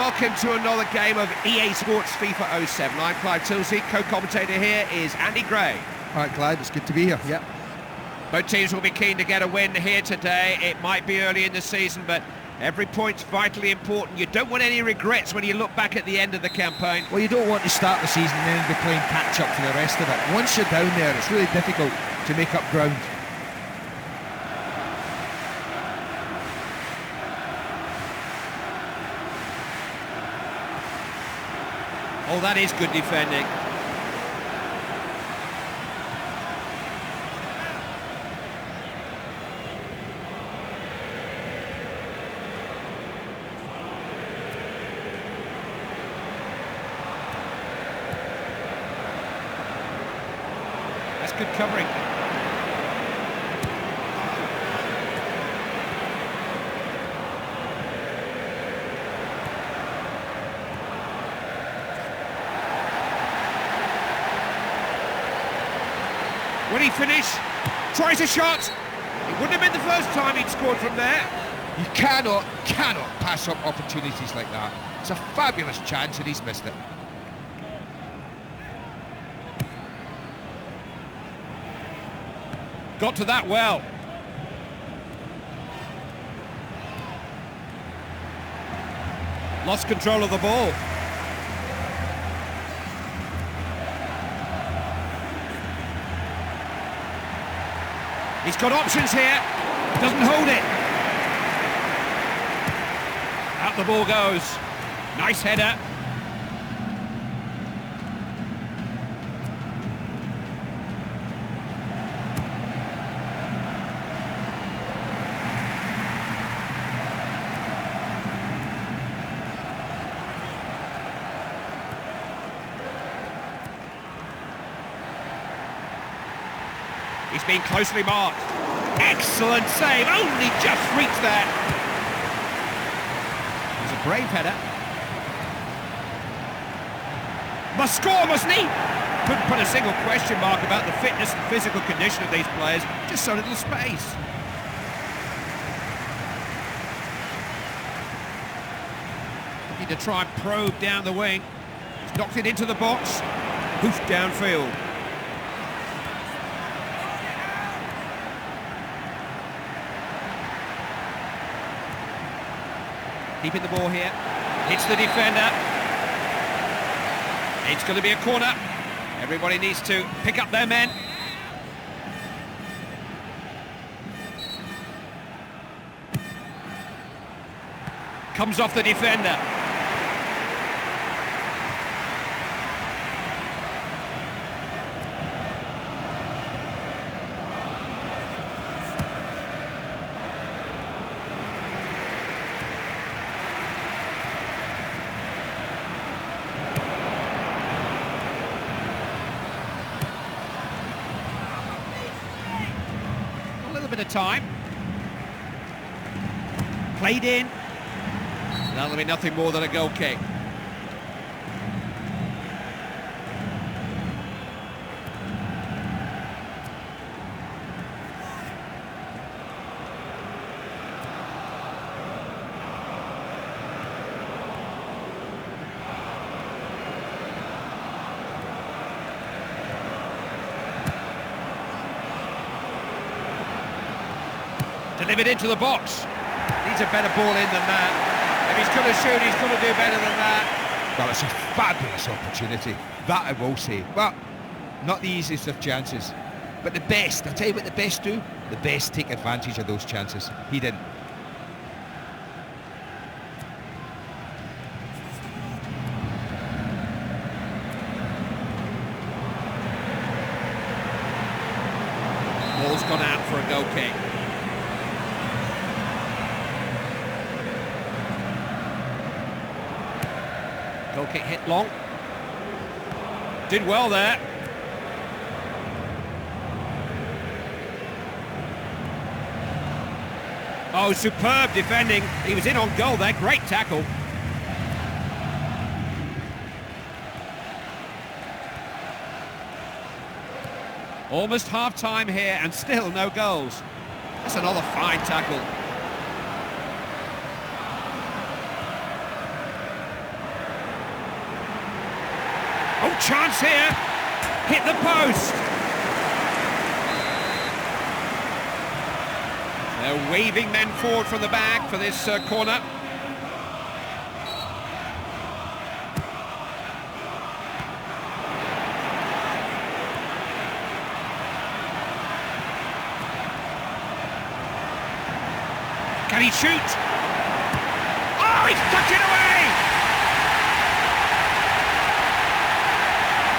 welcome to another game of EA Sports FIFA 07. I'm Clive Tilsey, co-commentator here is Andy Gray. All right, Clive, it's good to be here. Yep. Both teams will be keen to get a win here today. It might be early in the season, but every point's vitally important. You don't want any regrets when you look back at the end of the campaign. Well, you don't want to start the season and then be playing catch-up for the rest of it. Once you're down there, it's really difficult to make up ground. Oh, that is good defending. That's good covering. Will he finish? Tries a shot. It wouldn't have been the first time he'd scored from there. You cannot pass up opportunities like that. It's a fabulous chance and he's missed it. Got to that well. Lost control of the ball. He's got options here, doesn't hold it. Out the ball goes. Nice header. He's been closely marked. Excellent save, only just reached there. It's a brave header. Must score, mustn't he? Couldn't put a single question mark about the fitness and physical condition of these players. Just so little space. Looking to try and probe down the wing. He's knocked it into the box. Hoofed downfield. Keeping the ball here, hits the defender. It's going to be a corner. Everybody needs to pick up their men. Comes off the defender. Bit of time. Played in. That'll be nothing more than a goal kick. Delivered into the box. Needs a better ball in than that. If he's going to shoot, he's going to do better than that. Well, it's a fabulous opportunity. That I will say. Well, not the easiest of chances. But the best, I'll tell you what the best do. The best take advantage of those chances. He didn't. Ball's gone out for a goal kick. Goal kick hit long. Did well there. Oh, superb defending. He was in on goal there. Great tackle. Almost half-time here and still no goals. That's another fine tackle. Oh, chance here. Hit the post. They're waving men forward from the back for this corner. Can he shoot? Oh, he's tucked it away!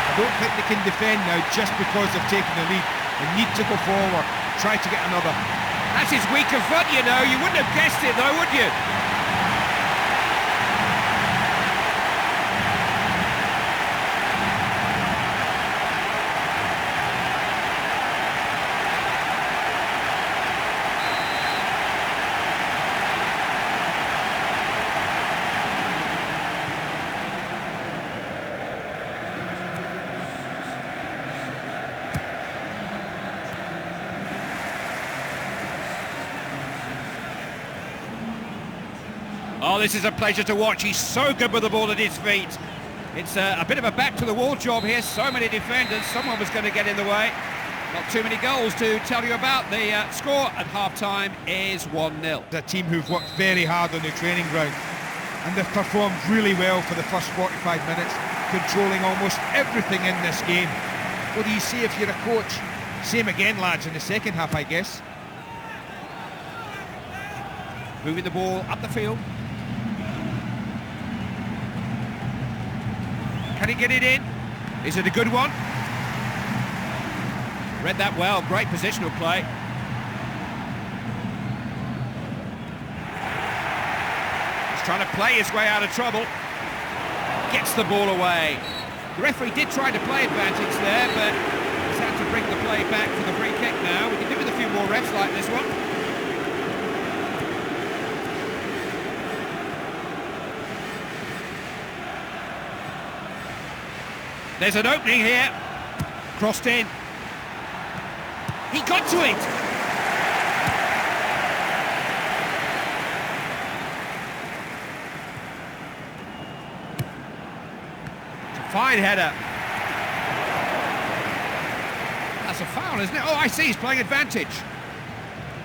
I don't think they can defend now just because they've taken the lead. They need to go forward, try to get another. That's his weaker foot, you know. You wouldn't have guessed it though, would you? Oh, this is a pleasure to watch. He's so good with the ball at his feet. It's a bit of a back-to-the-wall job here. So many defenders. Someone was going to get in the way. Not too many goals to tell you about. The score at half-time is 1-0. A team who've worked very hard on the training ground, and they've performed really well for the first 45 minutes, controlling almost everything in this game. What do you see if you're a coach? Same again, lads, in the second half, I guess. Moving the ball up the field. Can he get it in? Is it a good one? Read that well, great positional play. He's trying to play his way out of trouble. Gets the ball away. The referee did try to play advantage there, but he's had to bring the play back for the free kick now. We can do with a few more refs like this one. There's an opening here. Crossed in. He got to it. It's a fine header. That's a foul, isn't it? Oh, I see, he's playing advantage.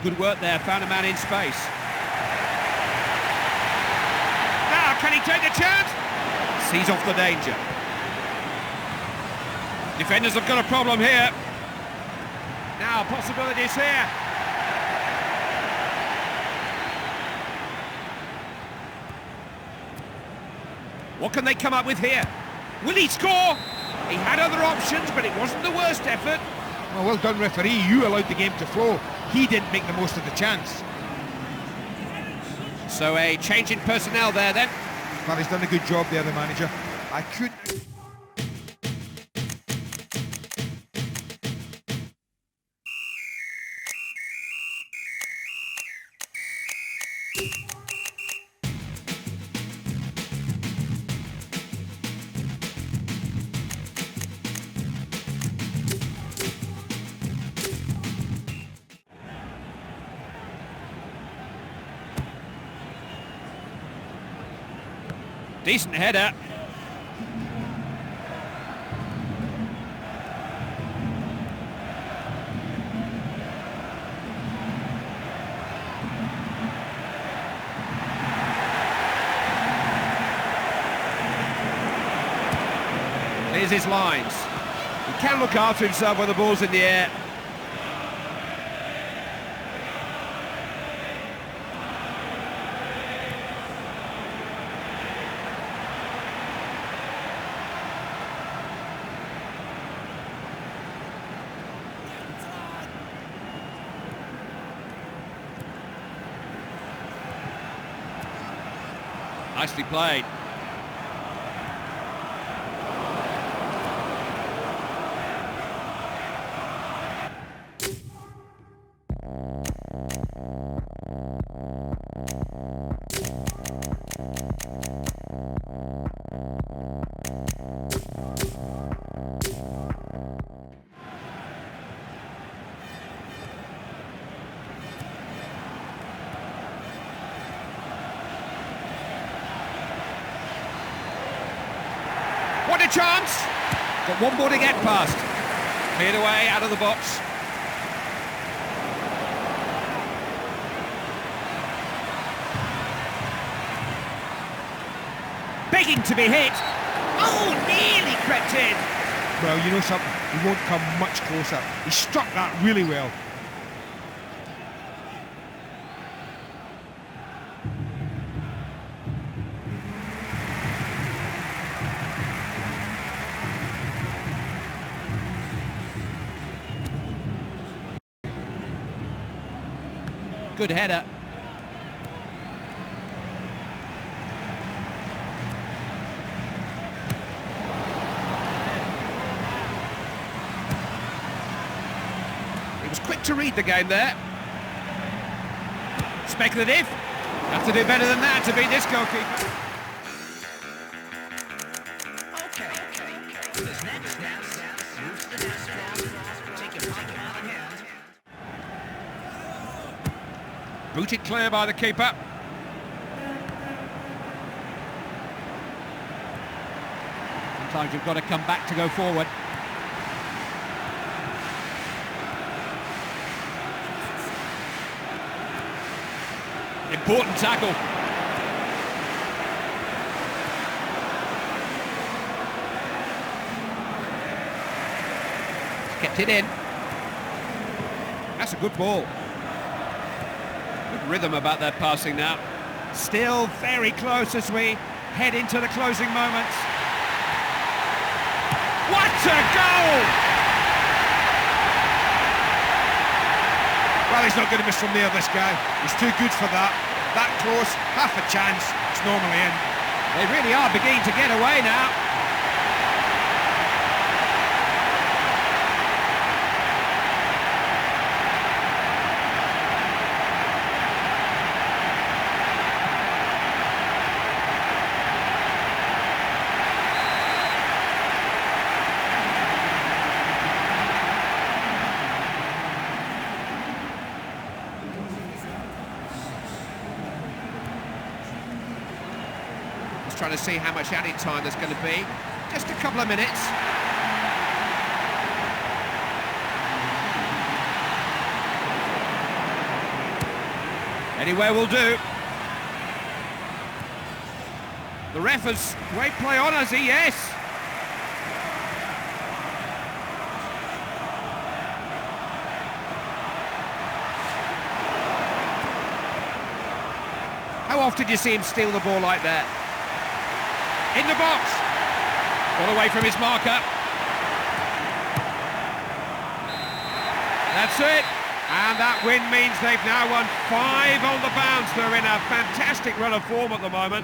Good work there, found a man in space. Now, can he take the chance? Sees off the danger. Defenders have got a problem here. Now, possibilities here. What can they come up with here? Will he score? He had other options, but it wasn't the worst effort. Well done, referee. You allowed the game to flow. He didn't make the most of the chance. So a change in personnel there then. Well, he's done a good job there, the manager. I couldn't... Decent header. Here's his lines. He can look after himself when the ball's in the air. Nicely played. What a chance! Got one more to get past. Cleared away, out of the box. Begging to be hit. Oh, nearly crept in. Well, you know something, he won't come much closer. He struck that really well. Good header. He was quick to read the game there. Speculative. Have to do better than that to beat this goalkeeper. Booted clear by the keeper. Sometimes you've got to come back to go forward. Important tackle. Kept it in. That's a good ball. Good rhythm about that passing now. Still very close as we head into the closing moments. What a goal! Well, he's not going to miss from there, this guy. He's too good for that. That close, half a chance, it's normally in. They really are beginning to get away now. Trying to see how much added time there's going to be. Just a couple of minutes. Anywhere will do. The ref has great play on us, yes. How often do you see him steal the ball like that? In the box. All away from his marker. That's it. And that win means they've now won 5 on the bounce. They're in a fantastic run of form at the moment.